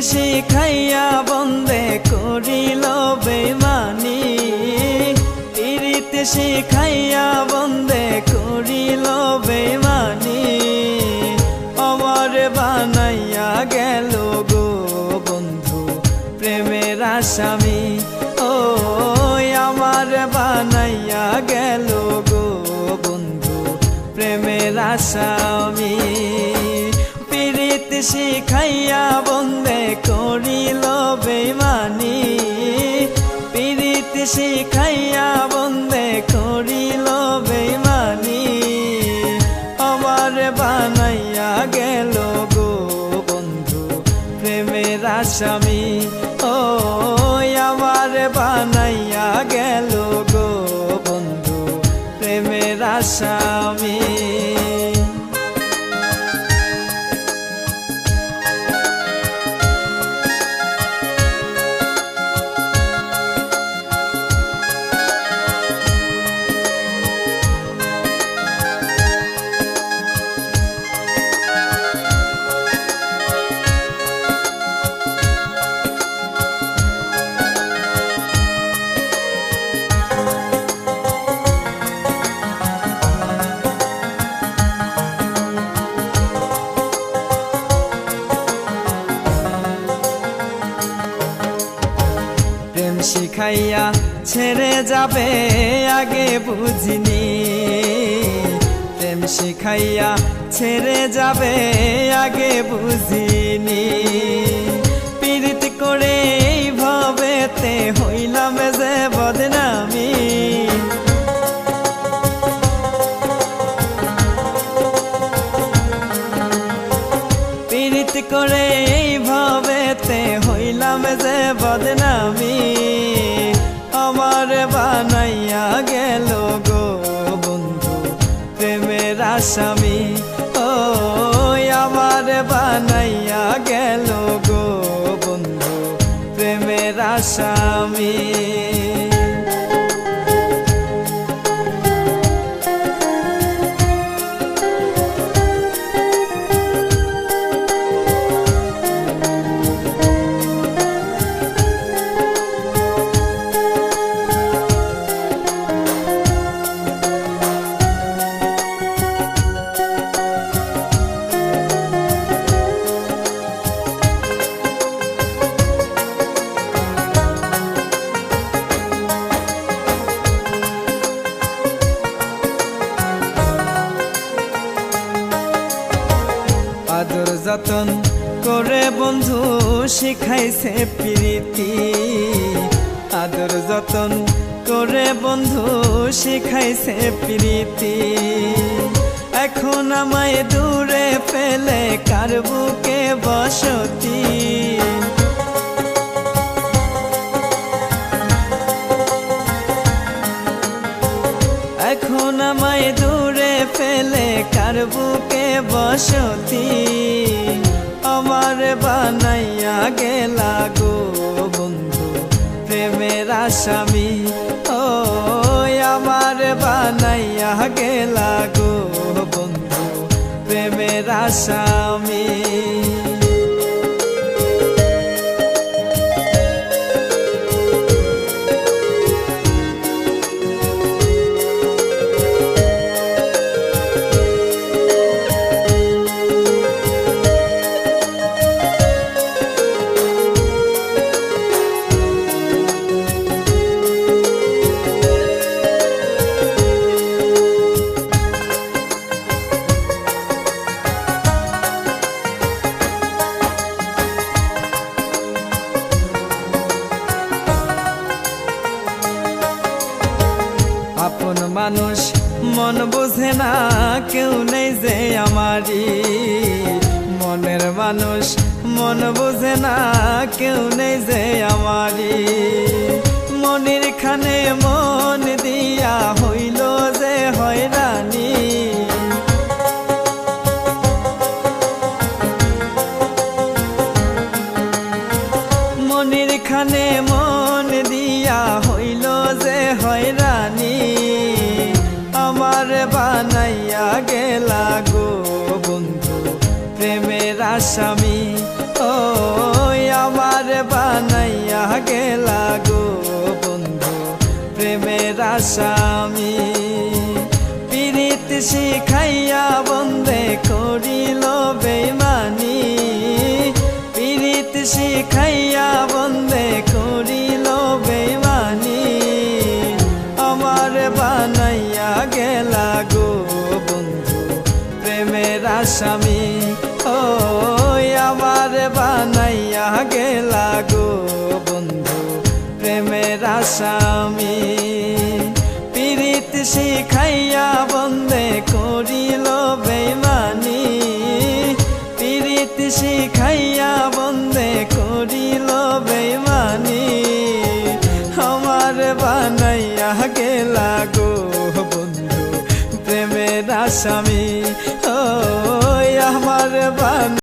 শিখাইয়া বন্দে করিল বেমানি, পীড়িত শিখাইয়া বন্দে করিল বেমানি। আমার বানাইয়া গেল গো বন্ধু প্রেমের আসামি, ও আমার বানাইয়া গেল গো বন্ধু প্রেমের আসামি। পীড়িত শিখাইয়া বন্দে করিল বেমানি, পীড়িত শিখাইয়া বন্দে করিল বেমানি। আমার বানাইয়া গেল গো বন্ধু প্রেমের আসামি, ও আমার বানাইয়া গেল গো বন্ধু প্রেমের আসামি। প্রেম শিখাইয়া ছেড়ে যাবে আগে বুঝিনি, প্রেম শিখাইয়া ছেড়ে যাবে আগে বুঝিনি। পীড়িত করে এইভাবেতে হইলাম যে বদনামি, পীড়িত করে এইভাবেতে হইলাম যে বদনামি। আমার বানাইয়া গেল গো বন্ধু প্রেমের আসামি, ও আমার বানাইয়া গেল গো বন্ধু প্রেমের আসামি। আদর যতন করে বন্ধু শিখাইছে প্রীতি, আদর যতন করে বন্ধু শিখাইছে প্রীতি। এখন আমায় দূরে ফেলে কার বুকে বসতি, এখন আমায় দূরে ফেলে কার বুকে বসতি। আমার বানাইয়া গেলা গো বন্ধু প্রেমের আসামি, ও আমার বানাইয়া গেলা গো বন্ধু প্রেমের আসামি। আপন মানুষ মন বোঝে না কেউ নেই যে আমারি, মনের মানুষ মন বোঝে না কেউ নেই যে আমারি। মনির খানে মন দিয়া হইল যে হয়রানি, মনির খানে মন দিয়া হইল যে হয়রানি। আমার বানাইয়া গেলা গো বন্ধু প্রেমের আসামি, ও আমার বানাইয়া গেলা গো বন্ধু প্রেমের আসামি পীড়িত শিখাইয়া বন্দে করিল বেইমানি পীড়িত শিখাইয়া বন্দে করিল বেইমানি আমার বানাইয়া গেলা গো বন্ধু প্রেমের আসামি ও আমার বানাইয়া গেলা গো বন্ধু প্রেমের আসামি পীড়িত শিখাইয়া বন্দে করিল বেইমানি পীড়িত শিখাইয়া বন্দে করিল বেইমানি আমার বানাইয়া গেলা গো বন্ধু প্রেমের আসামি ও আমার